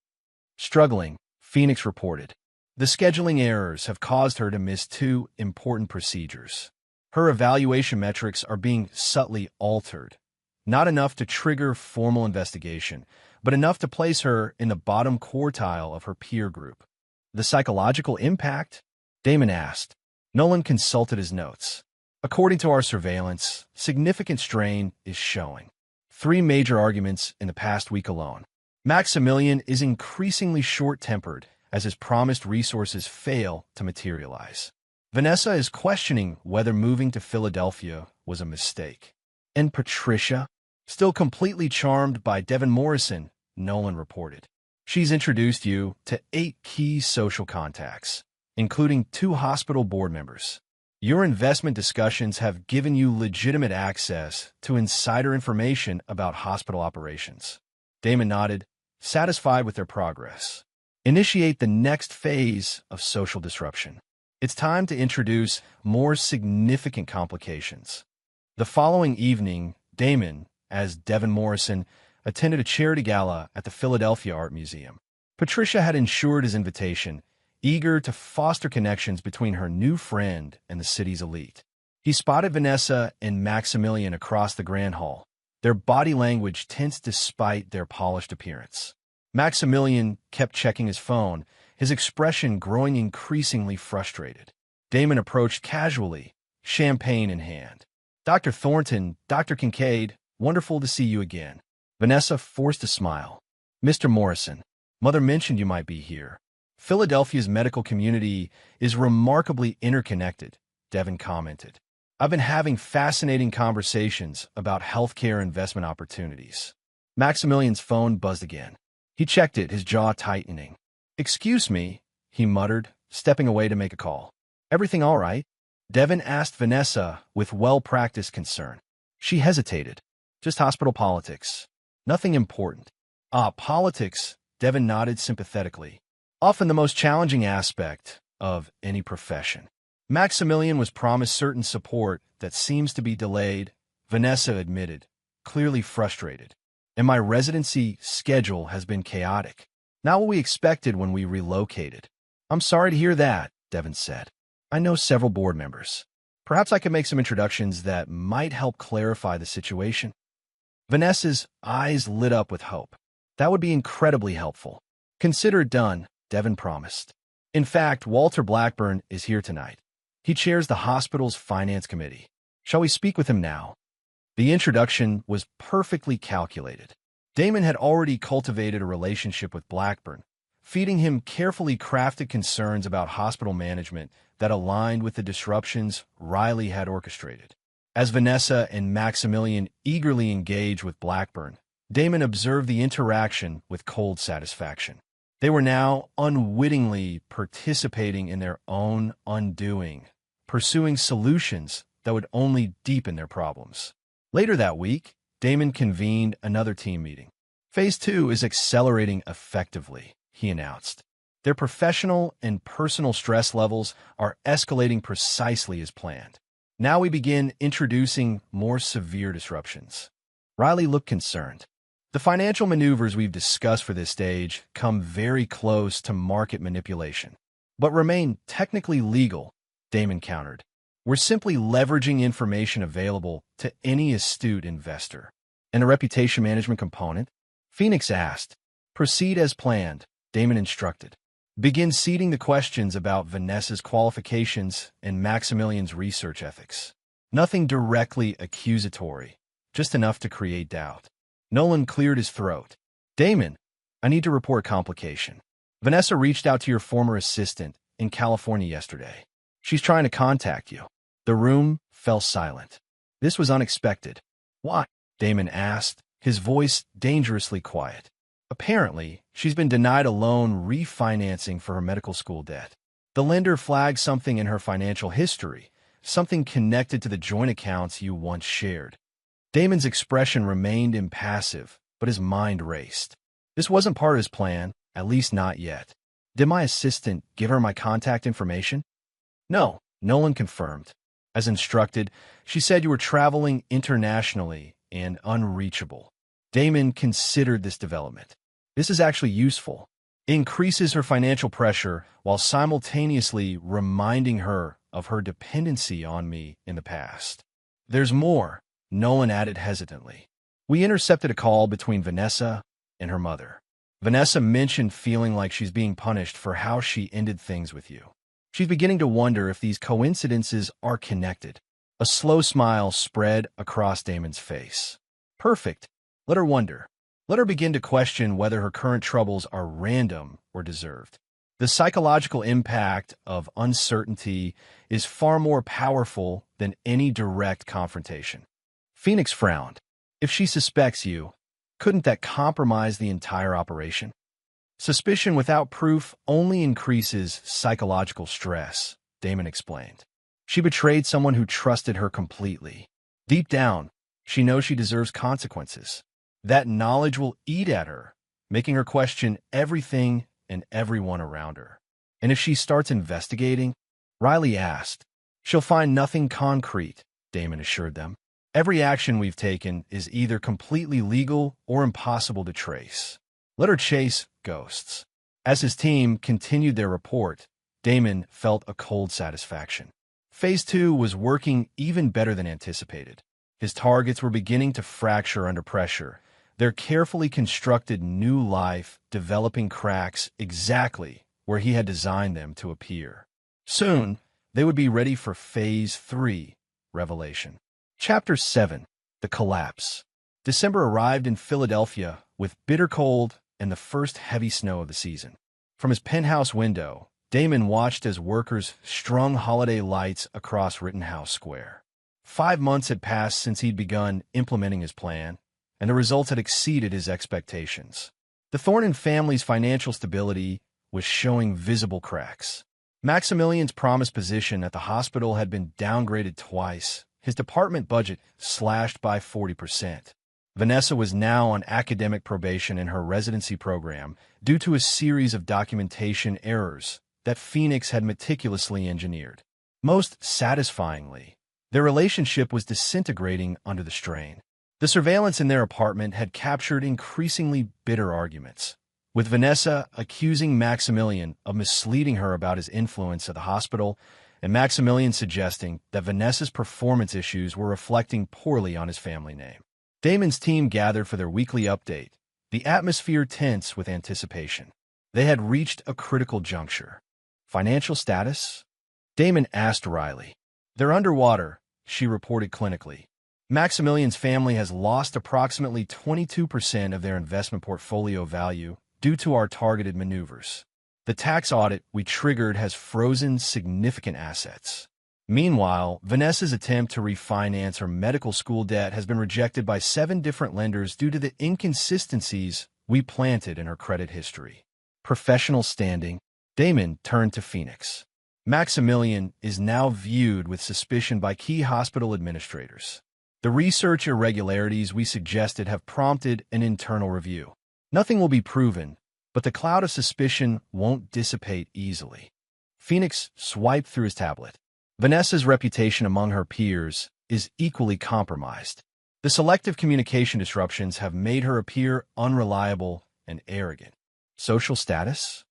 Speaker 1: Struggling, Phoenix reported. The scheduling errors have caused her to miss 2 important procedures. Her evaluation metrics are being subtly altered. Not enough to trigger formal investigation, but enough to place her in the bottom quartile of her peer group. The psychological impact? Damon asked. Nolan consulted his notes. According to our surveillance, significant strain is showing. 3 major arguments in the past week alone. Maximilian is increasingly short-tempered as his promised resources fail to materialize. Vanessa is questioning whether moving to Philadelphia was a mistake. And Patricia? Still completely charmed by Devin Morrison, Nolan reported. She's introduced you to 8 key social contacts, including 2 hospital board members. Your investment discussions have given you legitimate access to insider information about hospital operations. Damon nodded, satisfied with their progress. Initiate the next phase of social disruption. It's time to introduce more significant complications. The following evening, Damon, as Devin Morrison, attended a charity gala at the Philadelphia Art Museum. Patricia had ensured his invitation, eager to foster connections between her new friend and the city's elite. He spotted Vanessa and Maximilian across the grand hall, their body language tense despite their polished appearance. Maximilian kept checking his phone, his expression growing increasingly frustrated. Damon approached casually, champagne in hand. Dr. Thornton, Dr. Kincaid, wonderful to see you again. Vanessa forced a smile. Mr. Morrison, Mother mentioned you might be here. Philadelphia's medical community is remarkably interconnected, Devin commented. I've been having fascinating conversations about healthcare investment opportunities. Maximilian's phone buzzed again. He checked it, his jaw tightening. Excuse me, he muttered, stepping away to make a call. Everything all right? Devin asked Vanessa with well-practiced concern. She hesitated. Just hospital politics. Nothing important. Ah, politics, Devin nodded sympathetically. Often the most challenging aspect of any profession. Maximilian was promised certain support that seems to be delayed, Vanessa admitted, clearly frustrated. And my residency schedule has been chaotic. Not what we expected when we relocated. I'm sorry to hear that, Devin said. I know several board members. Perhaps I could make some introductions that might help clarify the situation. Vanessa's eyes lit up with hope. That would be incredibly helpful. Consider it done, Devin promised. In fact, Walter Blackburn is here tonight. He chairs the hospital's finance committee. Shall we speak with him now? The introduction was perfectly calculated. Damon had already cultivated a relationship with Blackburn, feeding him carefully crafted concerns about hospital management that aligned with the disruptions Riley had orchestrated. As Vanessa and Maximilian eagerly engaged with Blackburn, Damon observed the interaction with cold satisfaction. They were now unwittingly participating in their own undoing, pursuing solutions that would only deepen their problems. Later that week, Damon convened another team meeting. Phase 2 is accelerating effectively, he announced. Their professional and personal stress levels are escalating precisely as planned. Now we begin introducing more severe disruptions. Riley looked concerned. The financial maneuvers we've discussed for this stage come very close to market manipulation, but remain technically legal, Damon countered. We're simply leveraging information available to any astute investor. And a reputation management component? Phoenix asked. Proceed as planned, Damon instructed. Begin seeding the questions about Vanessa's qualifications and Maximilian's research ethics. Nothing directly accusatory, just enough to create doubt. Nolan cleared his throat. Damon, I need to report complication. Vanessa reached out to your former assistant in California yesterday. She's trying to contact you. The room fell silent. This was unexpected. Why? Damon asked, his voice dangerously quiet. Apparently, she's been denied a loan refinancing for her medical school debt. The lender flagged something in her financial history, something connected to the joint accounts you once shared. Damon's expression remained impassive, but his mind raced. This wasn't part of his plan, at least not yet. Did my assistant give her my contact information? No, Nolan confirmed. As instructed, she said you were traveling internationally and unreachable. Damon considered this development. This is actually useful. It increases her financial pressure while simultaneously reminding her of her dependency on me in the past. There's more, Nolan added hesitantly. We intercepted a call between Vanessa and her mother. Vanessa mentioned feeling like she's being punished for how she ended things with you. She's beginning to wonder if these coincidences are connected. A slow smile spread across Damon's face. Perfect. Let her wonder. Let her begin to question whether her current troubles are random or deserved. The psychological impact of uncertainty is far more powerful than any direct confrontation. Phoenix frowned. If she suspects you, couldn't that compromise the entire operation? Suspicion without proof only increases psychological stress, Damon explained. She betrayed someone who trusted her completely. Deep down, she knows she deserves consequences. That knowledge will eat at her, making her question everything and everyone around her. And if she starts investigating, Riley asked, she'll find nothing concrete, Damon assured them. Every action we've taken is either completely legal or impossible to trace. Let her chase ghosts. As his team continued their report, Damon felt a cold satisfaction. Phase 2 was working even better than anticipated. His targets were beginning to fracture under pressure, their carefully constructed new life developing cracks exactly where he had designed them to appear. Soon, they would be ready for Phase 3, Revelation. Chapter 7, The Collapse. December arrived in Philadelphia with bitter cold and the first heavy snow of the season. From his penthouse window, Damon watched as workers strung holiday lights across Rittenhouse Square. 5 months had passed since he'd begun implementing his plan, and the results had exceeded his expectations. The Thornton family's financial stability was showing visible cracks. Maximilian's promised position at the hospital had been downgraded twice, his department budget slashed by 40%. Vanessa was now on academic probation in her residency program due to a series of documentation errors that Phoenix had meticulously engineered. Most satisfyingly, their relationship was disintegrating under the strain. The surveillance in their apartment had captured increasingly bitter arguments, with Vanessa accusing Maximilian of misleading her about his influence at the hospital, and Maximilian suggesting that Vanessa's performance issues were reflecting poorly on his family name. Damon's team gathered for their weekly update, the atmosphere tense with anticipation. They had reached a critical juncture. Financial status? Damon asked Riley. They're underwater, she reported clinically. Maximilian's family has lost approximately 22% of their investment portfolio value due to our targeted maneuvers. The tax audit we triggered has frozen significant assets. Meanwhile, Vanessa's attempt to refinance her medical school debt has been rejected by 7 different lenders due to the inconsistencies we planted in her credit history. Professional standing. Damon turned to Phoenix. Maximilian is now viewed with suspicion by key hospital administrators. The research irregularities we suggested have prompted an internal review. Nothing will be proven, but the cloud of suspicion won't dissipate easily. Phoenix swiped through his tablet. Vanessa's reputation among her peers is equally compromised. The selective communication disruptions have made her appear unreliable and arrogant. Social status?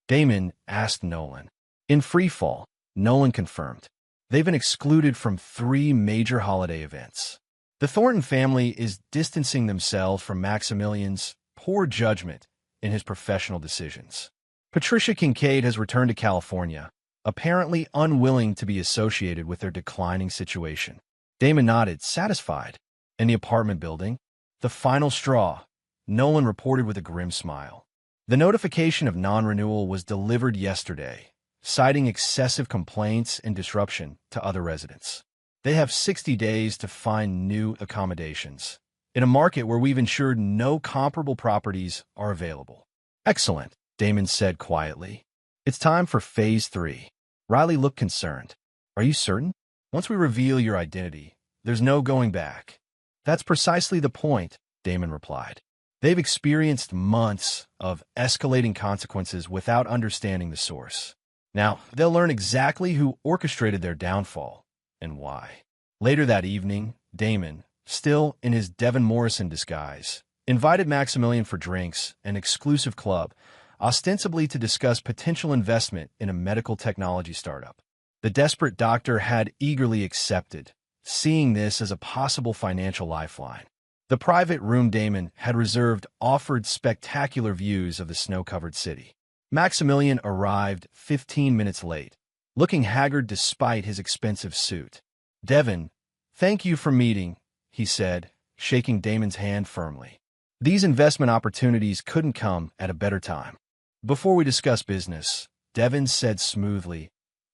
Speaker 1: Damon asked Nolan. In free fall, Nolan confirmed. They've been excluded from 3 major holiday events. The Thornton family is distancing themselves from Maximilian's poor judgment in his professional decisions. Patricia Kincaid has returned to California, apparently unwilling to be associated with their declining situation. Damon nodded, satisfied. In the apartment building, the final straw, Nolan reported with a grim smile. The notification of non-renewal was delivered yesterday, citing excessive complaints and disruption to other residents. They have 60 days to find new accommodations, in a market where we've ensured no comparable properties are available. Excellent, Damon said quietly. It's time for Phase 3. Riley looked concerned. Are you certain? Once we reveal your identity, there's no going back. That's precisely the point, Damon replied. They've experienced months of escalating consequences without understanding the source. Now, they'll learn exactly who orchestrated their downfall and why. Later that evening, Damon, still in his Devin Morrison disguise, invited Maximilian for drinks, an exclusive club, ostensibly to discuss potential investment in a medical technology startup. The desperate doctor had eagerly accepted, seeing this as a possible financial lifeline. The private room Damon had reserved offered spectacular views of the snow-covered city. Maximilian arrived 15 minutes late, looking haggard despite his expensive suit. Devin, thank you for meeting, he said, shaking Damon's hand firmly. These investment opportunities couldn't come at a better time. Before we discuss business, Devin said smoothly,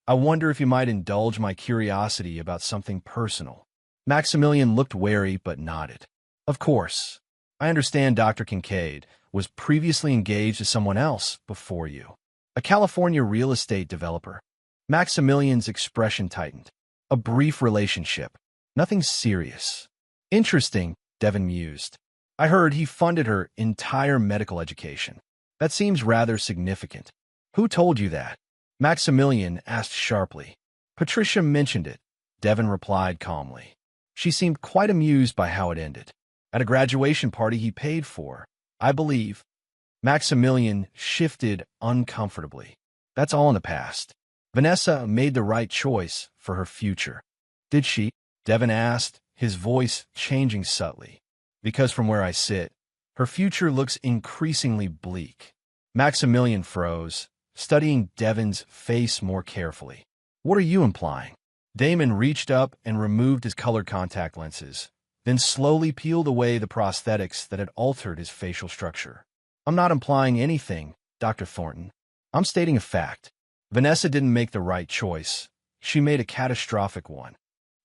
Speaker 1: I wonder if you might indulge my curiosity about something personal. Maximilian looked wary but nodded. Of course. I understand Dr. Kincaid was previously engaged to someone else before you. A California real estate developer. Maximilian's expression tightened. A brief relationship. Nothing serious. Interesting, Devin mused. I heard he funded her entire medical education. That seems rather significant. Who told you that? Maximilian asked sharply. Patricia mentioned it, Devin replied calmly. She seemed quite amused by how it ended. At a graduation party he paid for, I believe. Maximilian shifted uncomfortably. That's all in the past. Vanessa made the right choice for her future. Did she? Devin asked, his voice changing subtly. Because from where I sit, her future looks increasingly bleak. Maximilian froze, studying Devin's face more carefully. What are you implying? Damon reached up and removed his colored contact lenses, then slowly peeled away the prosthetics that had altered his facial structure. I'm not implying anything, Dr. Thornton. I'm stating a fact. Vanessa didn't make the right choice. She made a catastrophic one.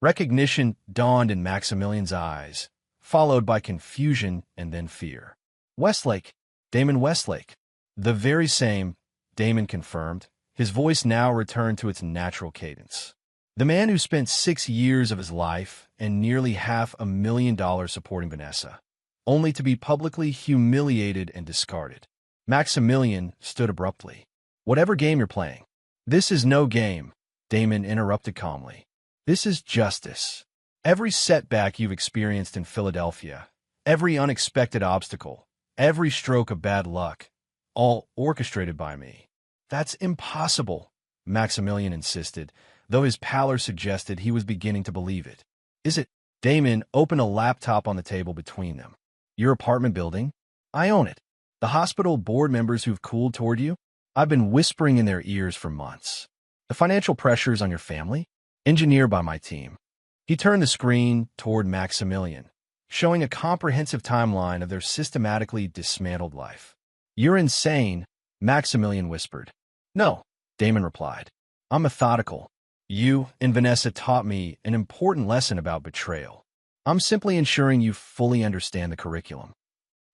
Speaker 1: Recognition dawned in Maximilian's eyes, followed by confusion and then fear. Westlake, Damon Westlake. The very same, Damon confirmed, his voice now returned to its natural cadence. The man who spent 6 years of his life and nearly $500,000 supporting Vanessa, only to be publicly humiliated and discarded. Maximilian stood abruptly. Whatever game you're playing. This is no game, Damon interrupted calmly. This is justice. Every setback you've experienced in Philadelphia, every unexpected obstacle, every stroke of bad luck, all orchestrated by me. That's impossible, Maximilian insisted, though his pallor suggested he was beginning to believe it. Is it? Damon opened a laptop on the table between them. Your apartment building? I own it. The hospital board members who've cooled toward you? I've been whispering in their ears for months. The financial pressures on your family? Engineered by my team. He turned the screen toward Maximilian, showing a comprehensive timeline of their systematically dismantled life. You're insane, Maximilian whispered. No, Damon replied. I'm methodical. You and Vanessa taught me an important lesson about betrayal. I'm simply ensuring you fully understand the curriculum.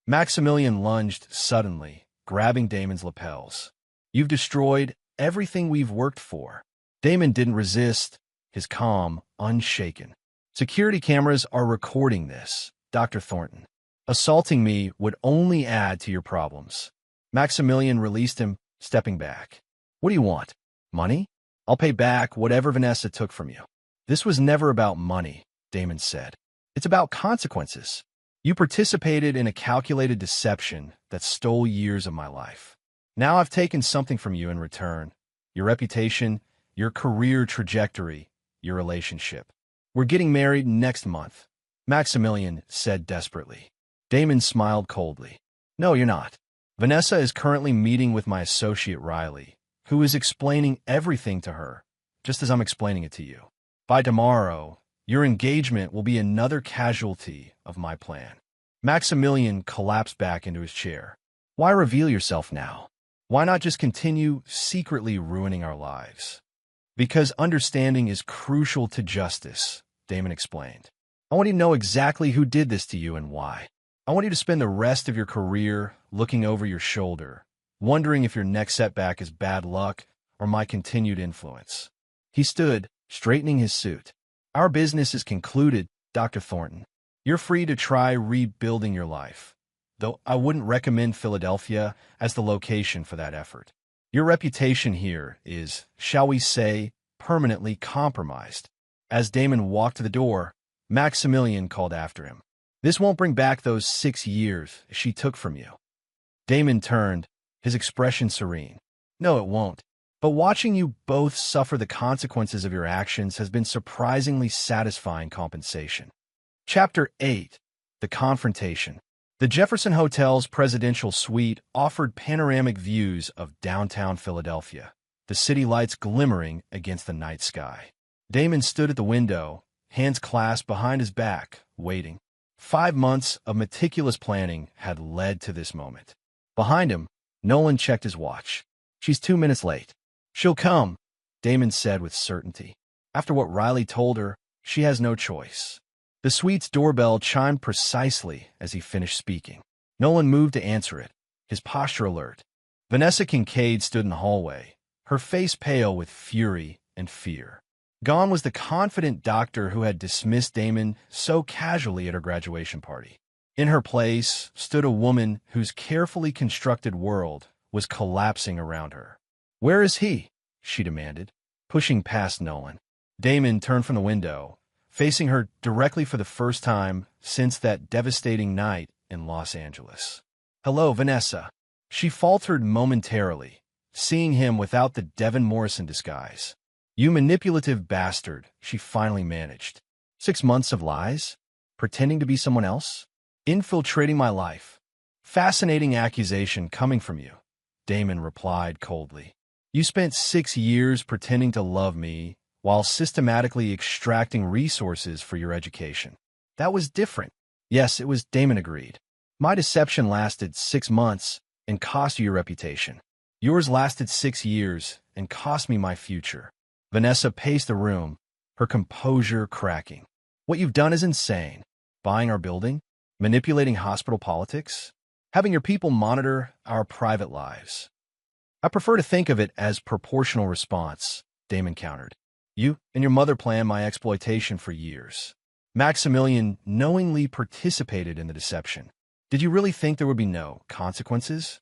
Speaker 1: Maximilian lunged suddenly, grabbing Damon's lapels. You've destroyed everything we've worked for. Damon didn't resist, his calm unshaken. Security cameras are recording this, Dr. Thornton. Assaulting me would only add to your problems. Maximilian released him, stepping back. What do you want? Money? I'll pay back whatever Vanessa took from you. This was never about money, Damon said. It's about consequences. You participated in a calculated deception that stole years of my life. Now I've taken something from you in return. Your reputation, your career trajectory, your relationship. We're getting married next month, Maximilian said desperately. Damon smiled coldly. No, you're not. Vanessa is currently meeting with my associate Riley, who is explaining everything to her, just as I'm explaining it to you. By tomorrow, your engagement will be another casualty of my plan. Maximilian collapsed back into his chair. Why reveal yourself now? Why not just continue secretly ruining our lives? Because understanding is crucial to justice, Damon explained. I want you to know exactly who did this to you and why. I want you to spend the rest of your career looking over your shoulder, wondering if your next setback is bad luck or my continued influence. He stood, straightening his suit. Our business is concluded, Dr. Thornton. You're free to try rebuilding your life, though I wouldn't recommend Philadelphia as the location for that effort. Your reputation here is, shall we say, permanently compromised. As Damon walked to the door, Maximilian called after him. This won't bring back those 6 years she took from you. Damon turned, his expression serene. No, it won't. But watching you both suffer the consequences of your actions has been surprisingly satisfying compensation. Chapter 8. The Confrontation. The Jefferson Hotel's presidential suite offered panoramic views of downtown Philadelphia, the city lights glimmering against the night sky. Damon stood at the window, hands clasped behind his back, waiting. 5 months of meticulous planning had led to this moment. Behind him, Nolan checked his watch. She's 2 minutes late. She'll come, Damon said with certainty. After what Riley told her, she has no choice. The suite's doorbell chimed precisely as he finished speaking. Nolan moved to answer it, his posture alert. Vanessa Kincaid stood in the hallway, her face pale with fury and fear. Gone was the confident doctor who had dismissed Damon so casually at her graduation party. In her place stood a woman whose carefully constructed world was collapsing around her. Where is he? She demanded, pushing past Nolan. Damon turned from the window, facing her directly for the first time since that devastating night in Los Angeles. Hello, Vanessa. She faltered momentarily, seeing him without the Devin Morrison disguise. You manipulative bastard, she finally managed. 6 months of lies? Pretending to be someone else? Infiltrating my life. Fascinating accusation coming from you, Damon replied coldly. You spent 6 years pretending to love me while systematically extracting resources for your education. That was different. Yes, it was, Damon agreed. My deception lasted 6 months and cost you your reputation. Yours lasted 6 years and cost me my future. Vanessa paced the room, her composure cracking. What you've done is insane. Buying our building? Manipulating hospital politics? Having your people monitor our private lives. I prefer to think of it as proportional response, Damon countered. You and your mother planned my exploitation for years. Maximilian knowingly participated in the deception. Did you really think there would be no consequences?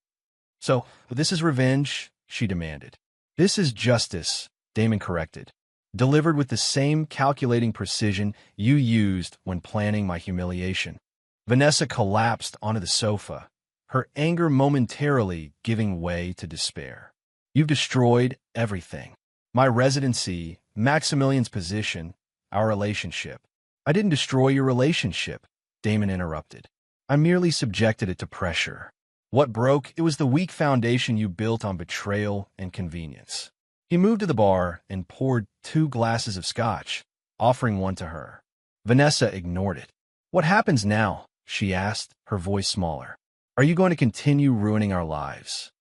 Speaker 1: So, this is revenge, she demanded. This is justice, Damon corrected, delivered with the same calculating precision you used when planning my humiliation. Vanessa collapsed onto the sofa, her anger momentarily giving way to despair. You've destroyed everything. My residency, Maximilian's position, our relationship. I didn't destroy your relationship, Damon interrupted. I merely subjected it to pressure. What broke, it was the weak foundation you built on betrayal and convenience. He moved to the bar and poured 2 glasses of scotch, offering one to her. Vanessa ignored it. "What happens now?" she asked, her voice smaller. "Are you going to continue ruining our lives?"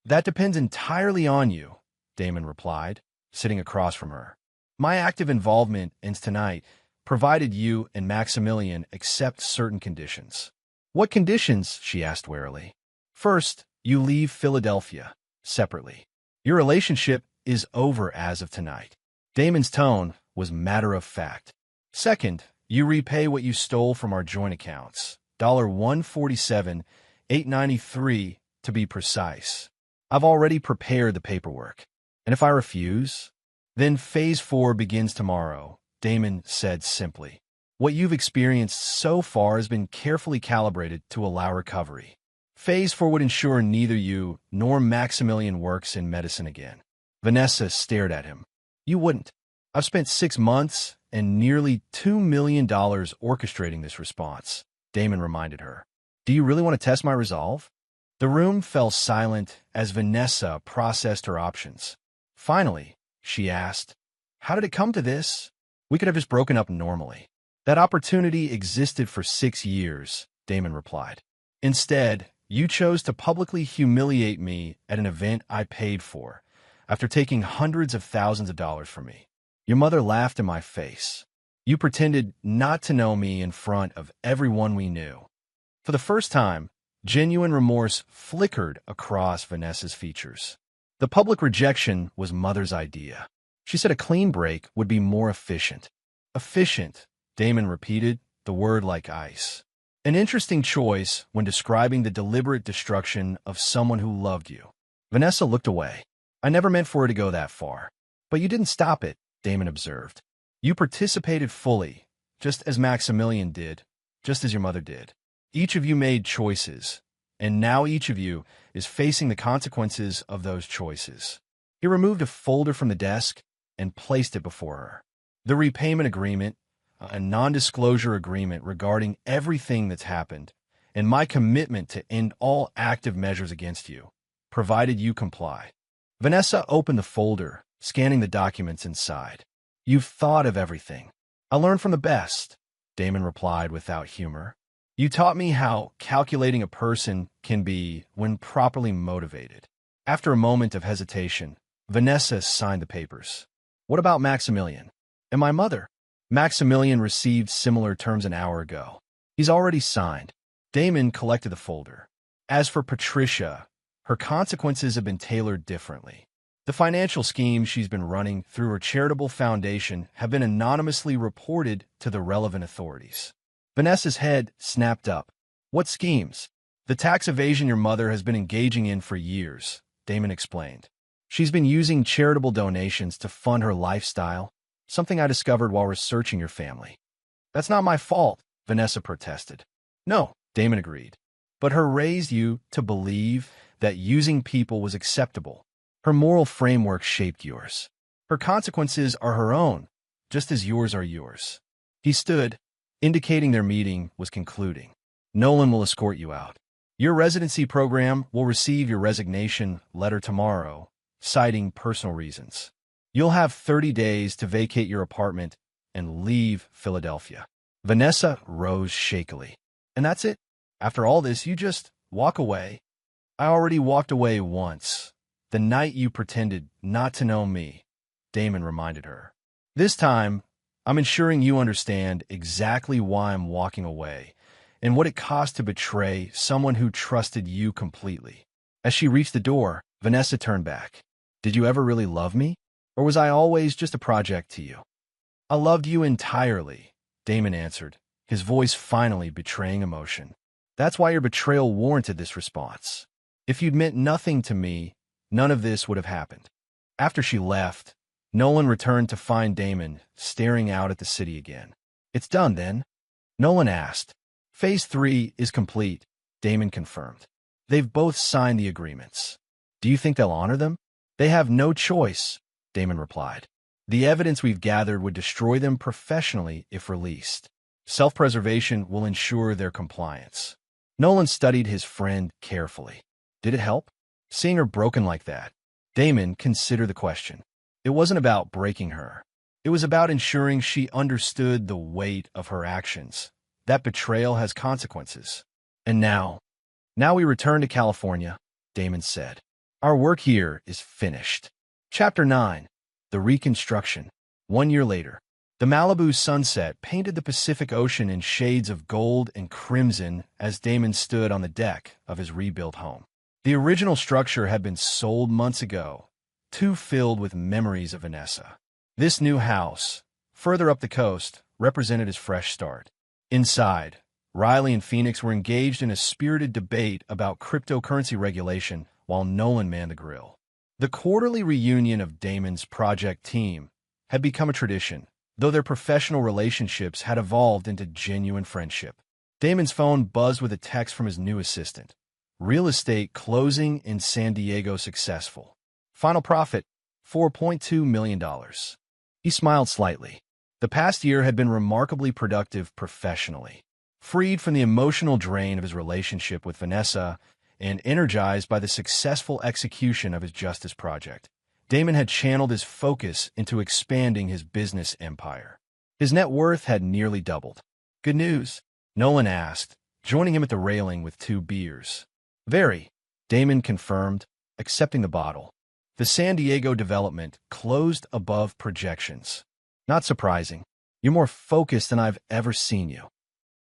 Speaker 1: "That depends entirely on you," Damon replied, sitting across from her. "My active involvement ends tonight, provided you and Maximilian accept certain conditions." "What conditions?" she asked warily. "First, you leave Philadelphia, separately. Your relationship is over as of tonight." Damon's tone was matter-of-fact. "Second, you repay what you stole from our joint accounts, $147,893 to be precise. I've already prepared the paperwork. And if I refuse, then Phase 4 begins tomorrow," Damon said simply. "What you've experienced so far has been carefully calibrated to allow recovery. Phase 4 would ensure neither you nor Maximilian works in medicine again." Vanessa stared at him. "You wouldn't. I've spent 6 months and nearly $2 million orchestrating this response," Damon reminded her. "Do you really want to test my resolve?" The room fell silent as Vanessa processed her options. Finally, she asked, "How did it come to this? We could have just broken up normally." "That opportunity existed for 6 years," Damon replied. "Instead, you chose to publicly humiliate me at an event I paid for, after taking hundreds of thousands of dollars from me. Your mother laughed in my face. You pretended not to know me in front of everyone we knew." For the first time, genuine remorse flickered across Vanessa's features. The public rejection was Mother's idea. She said a clean break would be more efficient. "Efficient," Damon repeated, the word like ice. "An interesting choice when describing the deliberate destruction of someone who loved you." Vanessa looked away. "I never meant for her to go that far." "But you didn't stop it," Damon observed. "You participated fully, just as Maximilian did, just as your mother did. Each of you made choices, and now each of you is facing the consequences of those choices." He removed a folder from the desk and placed it before her. "The repayment agreement, a non-disclosure agreement regarding everything that's happened, and my commitment to end all active measures against you, provided you comply." Vanessa opened the folder, scanning the documents inside. "You've thought of everything. I learned from the best," Damon replied without humor. "You taught me how calculating a person can be when properly motivated." After a moment of hesitation, Vanessa signed the papers. "What about Maximilian? And my mother?" "Maximilian received similar terms an hour ago. He's already signed." Damon collected the folder. "As for Patricia, her consequences have been tailored differently. The financial schemes she's been running through her charitable foundation have been anonymously reported to the relevant authorities." Vanessa's head snapped up. "What schemes?" "The tax evasion your mother has been engaging in for years," Damon explained. "She's been using charitable donations to fund her lifestyle, something I discovered while researching your family." "That's not my fault," Vanessa protested. "No," Damon agreed. "But her raised you to believe that using people was acceptable. Her moral framework shaped yours. Her consequences are her own, just as yours are yours." He stood, indicating their meeting was concluding. "Nolan will escort you out. Your residency program will receive your resignation letter tomorrow, citing personal reasons. You'll have 30 days to vacate your apartment and leave Philadelphia." Vanessa rose shakily. "And that's it? After all this, you just walk away?" "I already walked away once, the night you pretended not to know me," Damon reminded her. "This time, I'm ensuring you understand exactly why I'm walking away and what it cost to betray someone who trusted you completely." As she reached the door, Vanessa turned back. "Did you ever really love me? Or was I always just a project to you?" "I loved you entirely," Damon answered, his voice finally betraying emotion. "That's why your betrayal warranted this response. If you'd meant nothing to me, none of this would have happened." After she left, Nolan returned to find Damon staring out at the city again. "It's done, then?" Nolan asked. "Phase 3 is complete," Damon confirmed. "They've both signed the agreements. Do you think they'll honor them?" "They have no choice," Damon replied. "The evidence we've gathered would destroy them professionally if released. Self-preservation will ensure their compliance." Nolan studied his friend carefully. Did it help? Seeing her broken like that? Damon considered the question. It wasn't about breaking her. It was about ensuring she understood the weight of her actions. That betrayal has consequences. And now we return to California, Damon said. Our work here is finished. Chapter 9. The Reconstruction. 1 year later. The Malibu sunset painted the Pacific Ocean in shades of gold and crimson as Damon stood on the deck of his rebuilt home. The original structure had been sold months ago, too filled with memories of Vanessa. This new house, further up the coast, represented his fresh start. Inside, Riley and Phoenix were engaged in a spirited debate about cryptocurrency regulation while Nolan manned the grill. The quarterly reunion of Damon's project team had become a tradition, though their professional relationships had evolved into genuine friendship. Damon's phone buzzed with a text from his new assistant. Real estate closing in San Diego successful. Final profit, $4.2 million. He smiled slightly. The past year had been remarkably productive professionally. Freed from the emotional drain of his relationship with Vanessa and energized by the successful execution of his justice project, Damon had channeled his focus into expanding his business empire. His net worth had nearly doubled. Good news? Nolan asked, joining him at the railing with 2 beers. Very, Damon confirmed, accepting the bottle. The San Diego development closed above projections. Not surprising. You're more focused than I've ever seen you.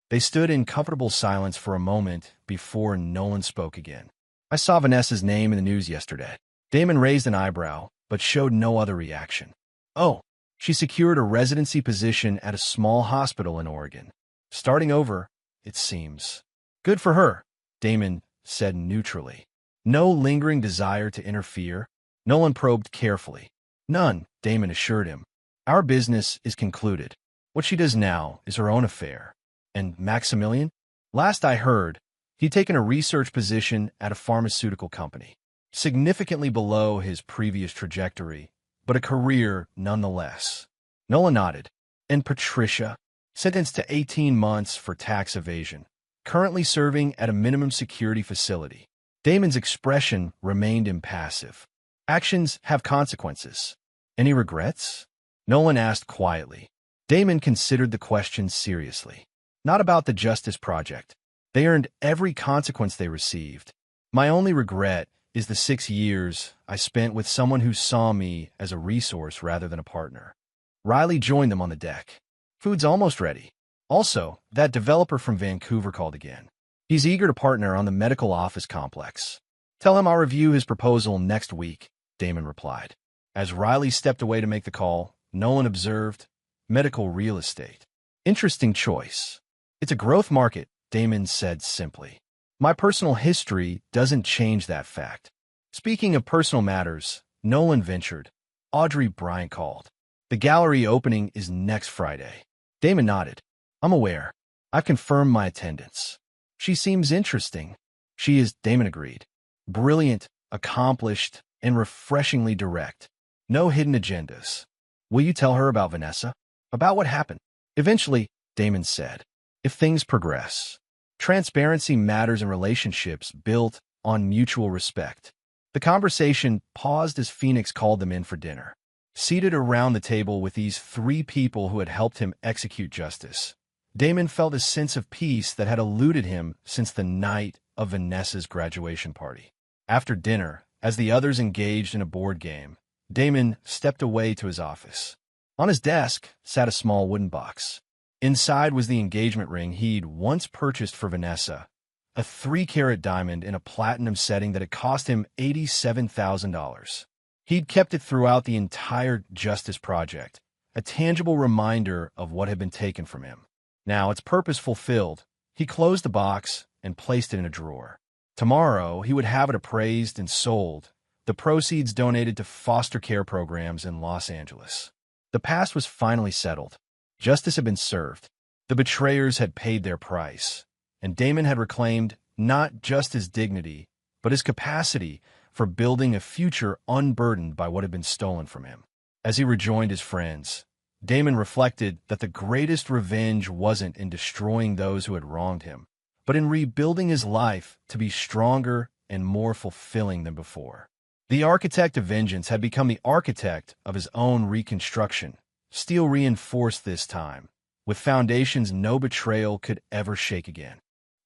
Speaker 1: They stood in comfortable silence for a moment before Nolan spoke again. I saw Vanessa's name in the news yesterday. Damon raised an eyebrow, but showed no other reaction. Oh, she secured a residency position at a small hospital in Oregon. Starting over, it seems. Good for her, Damon said neutrally. No lingering desire to interfere. Nolan probed carefully. None, Damon assured him. Our business is concluded. What she does now is her own affair. And Maximilian? Last I heard, he'd taken a research position at a pharmaceutical company. Significantly below his previous trajectory, but a career nonetheless. Nolan nodded. And Patricia, sentenced to 18 months for tax evasion, currently serving at a minimum security facility. Damon's expression remained impassive. Actions have consequences. Any regrets? Nolan asked quietly. Damon considered the question seriously. Not about the Justice Project. They earned every consequence they received. My only regret is the 6 years I spent with someone who saw me as a resource rather than a partner. Riley joined them on the deck. Food's almost ready. Also, that developer from Vancouver called again. He's eager to partner on the medical office complex. Tell him I'll review his proposal next week, Damon replied. As Riley stepped away to make the call, Nolan observed, medical real estate. Interesting choice. It's a growth market, Damon said simply. My personal history doesn't change that fact. Speaking of personal matters, Nolan ventured. Audrey Bryant called. The gallery opening is next Friday. Damon nodded. I'm aware. I've confirmed my attendance. She seems interesting. She is, Damon agreed. Brilliant, accomplished, and refreshingly direct. No hidden agendas. Will you tell her about Vanessa? About what happened? Eventually, Damon said. If things progress. Transparency matters in relationships built on mutual respect. The conversation paused as Phoenix called them in for dinner. Seated around the table with these 3 people who had helped him execute justice, Damon felt a sense of peace that had eluded him since the night of Vanessa's graduation party. After dinner, as the others engaged in a board game, Damon stepped away to his office. On his desk sat a small wooden box. Inside was the engagement ring he'd once purchased for Vanessa, a 3-carat diamond in a platinum setting that had cost him $87,000. He'd kept it throughout the entire Justice Project, a tangible reminder of what had been taken from him. Now, its purpose fulfilled, he closed the box and placed it in a drawer. Tomorrow, he would have it appraised and sold, the proceeds donated to foster care programs in Los Angeles. The past was finally settled. Justice had been served. The betrayers had paid their price, and Damon had reclaimed not just his dignity, but his capacity for building a future unburdened by what had been stolen from him. As he rejoined his friends, Damon reflected that the greatest revenge wasn't in destroying those who had wronged him, but in rebuilding his life to be stronger and more fulfilling than before. The architect of vengeance had become the architect of his own reconstruction. Steel reinforced this time, with foundations no betrayal could ever shake again.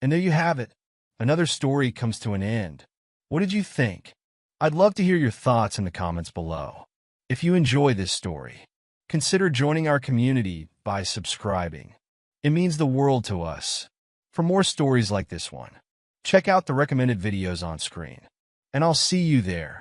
Speaker 1: And there you have it. Another story comes to an end. What did you think? I'd love to hear your thoughts in the comments below. If you enjoy this story, consider joining our community by subscribing. It means the world to us. For more stories like this one, check out the recommended videos on screen. And I'll see you there.